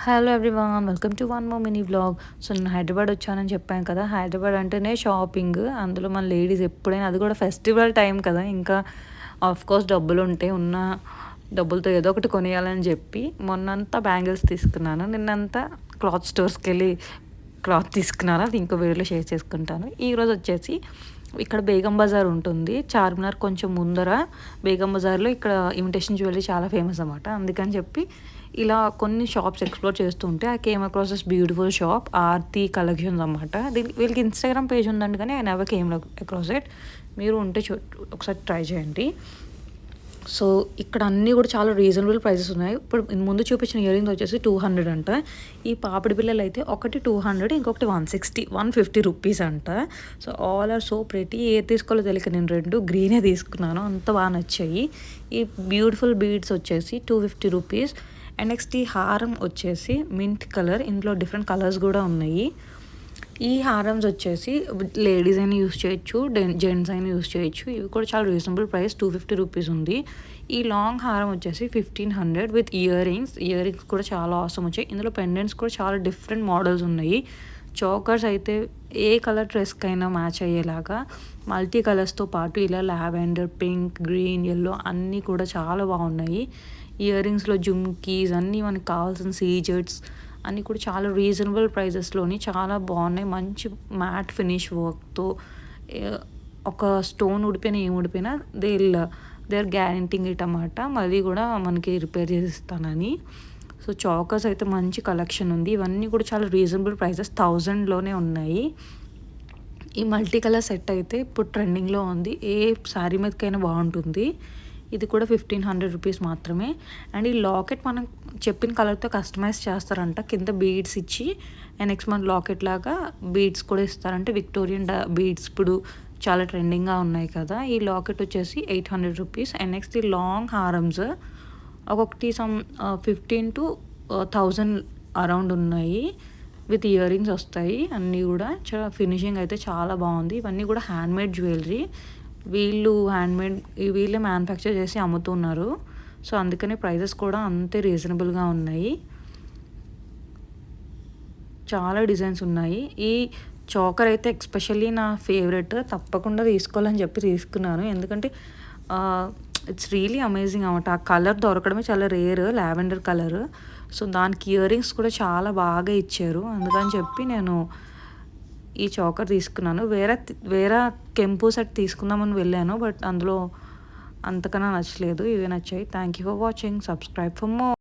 Hello everyone, welcome to one more mini vlog. So నేను హైదరాబాద్ వచ్చానని చెప్పాను కదా. హైదరాబాద్ అంటేనే షాపింగ్, అందులో మన లేడీస్ ఎప్పుడైనా, అది కూడా ఫెస్టివల్ టైం కదా, ఇంకా కోర్స్ డబ్బులు ఉంటే ఉన్న డబ్బులతో ఏదో ఒకటి కొనియాలని చెప్పి మొన్నంతా బ్యాంగిల్స్ తీసుకున్నాను. నిన్నంతా క్లాత్ స్టోర్స్కి వెళ్ళి క్లాత్ తీసుకున్నాను. అది ఇంకో వీడియోలో షేర్ చేసుకుంటాను. ఈరోజు వచ్చేసి ఇక్కడ బేగం బజార్ ఉంటుంది, చార్మినార్ కొంచెం ముందర. బేగం బజార్లో ఇక్కడ ఇమిటేషన్ జ్యువెలరీ చాలా ఫేమస్ అన్నమాట. అందుకని చెప్పి ఇలా కొన్ని షాప్స్ ఎక్స్ప్లోర్ చేస్తుంటే I came across this beautiful shop, Aarti collections అన్నమాట. వీళ్ళకి ఇన్స్టాగ్రామ్ పేజ్ ఉందండి, కానీ I never came across it. మీరు ఉంటే ఒకసారి ట్రై చేయండి. సో ఇక్కడ అన్నీ కూడా చాలా రీజనబుల్ ప్రైసెస్ ఉన్నాయి. ఇప్పుడు ముందు చూపించిన ఇయర్ రింగ్స్ వచ్చేసి 200 అంట. ఈ పాపిడి బిళ్ళలు అయితే ఒకటి 200, ఇంకొకటి 160, 150 రూపీస్ అంట. So all are so pretty. ఏది తీసుకోవాలో తెలియక నేను రెండు గ్రీనే తీసుకున్నాను, అంత బాగా నచ్చాయి. ఈ బ్యూటిఫుల్ బీడ్స్ వచ్చేసి 250 రూపీస్. అండ్ నెక్స్ట్ ఈ హారం వచ్చేసి మింట్ కలర్, ఇందులో డిఫరెంట్ కలర్స్ కూడా ఉన్నాయి. ఈ హారమ్స్ వచ్చేసి లేడీస్ అయినా యూస్ చేయొచ్చు, జెంట్స్ అయినా యూస్ చేయొచ్చు. ఇవి కూడా చాలా రీజనబుల్ ప్రైస్, 250 రూపీస్ ఉంది. ఈ లాంగ్ హారం వచ్చేసి 1500 విత్ ఇయర్ రింగ్స్ కూడా చాలా అవసరం వచ్చాయి. ఇందులో పెండెంట్స్ కూడా చాలా డిఫరెంట్ మోడల్స్ ఉన్నాయి. చోకర్స్ అయితే ఏ కలర్ డ్రెస్కైనా మ్యాచ్ అయ్యేలాగా మల్టీ కలర్స్తో పాటు ఇలా లావెండర్, పింక్, గ్రీన్, ఎల్లో అన్నీ కూడా చాలా బాగున్నాయి. ఇయర్ రింగ్స్లో జుమ్కీస్ అన్నీ మనకు కావాల్సిన సీజెట్స్ అన్నీ కూడా చాలా రీజనబుల్ ప్రైజెస్లోని చాలా బాగున్నాయి. మంచి మ్యాట్ ఫినిష్ వర్క్తో, ఒక స్టోన్ ఊడిపోయినా ఏం ఊడిపోయినా దే ఆర్ గ్యారెంటీంగ్ ఇట్ అన్నమాట. మళ్ళీ కూడా మనకి రిపేర్ చేసి ఇస్తానని. సో చాకర్స్ అయితే మంచి కలెక్షన్ ఉంది. ఇవన్నీ కూడా చాలా రీజనబుల్ ప్రైజెస్, 1000లోనే ఉన్నాయి. ఈ మల్టీ కలర్ సెట్ అయితే ఇప్పుడు ట్రెండింగ్లో ఉంది, ఏ శారీ మీదకైనా బాగుంటుంది. ఇది కూడా 1500 రూపీస్ మాత్రమే. అండ్ ఈ లాకెట్ మనం చెప్పిన కలర్తో కస్టమైజ్ చేస్తారంట, కింద బీడ్స్ ఇచ్చి. అండ్ నెక్స్ట్ మన లాకెట్ లాగా బీడ్స్ కూడా ఇస్తారంటే, విక్టోరియన్ బీడ్స్ ఇప్పుడు చాలా ట్రెండింగ్గా ఉన్నాయి కదా. ఈ లాకెట్ వచ్చేసి 800 రూపీస్. అండ్ నెక్స్ట్ ఈ లాంగ్ హారమ్స్ ఒక్కొక్కటి 15 to 1000 అరౌండ్ ఉన్నాయి. విత్ ఇయర్ రింగ్స్ వస్తాయి అన్నీ కూడా. చాలా ఫినిషింగ్ అయితే చాలా బాగుంది. ఇవన్నీ కూడా హ్యాండ్మేడ్ జ్యువెలరీ. వీళ్ళే మ్యానుఫ్యాక్చర్ చేసి అమ్ముతున్నారు. సో అందుకని ప్రైజెస్ కూడా అంతే రీజనబుల్గా ఉన్నాయి. చాలా డిజైన్స్ ఉన్నాయి. ఈ చోకర్ అయితే ఎక్స్పెషల్లీ నా ఫేవరెట్, తప్పకుండా తీసుకోవాలని చెప్పి తీసుకున్నాను. ఎందుకంటే ఇట్స్ రియలీ అమేజింగ్ అన్నమాట. ఆ కలర్ దొరకడమే చాలా రేర్, లావెండర్ కలర్. సో దానికి ఇయర్ రింగ్స్ కూడా చాలా బాగా ఇచ్చారు. అందుకని చెప్పి నేను ఈ చోకర్ తీసుకున్నాను. వేరే కెంపు సెట్ తీసుకుందామని వెళ్ళాను, బట్ అందులో అంతకన్నా నచ్చలేదు. ఇవే నచ్చాయి. Thank you for watching. Subscribe for more.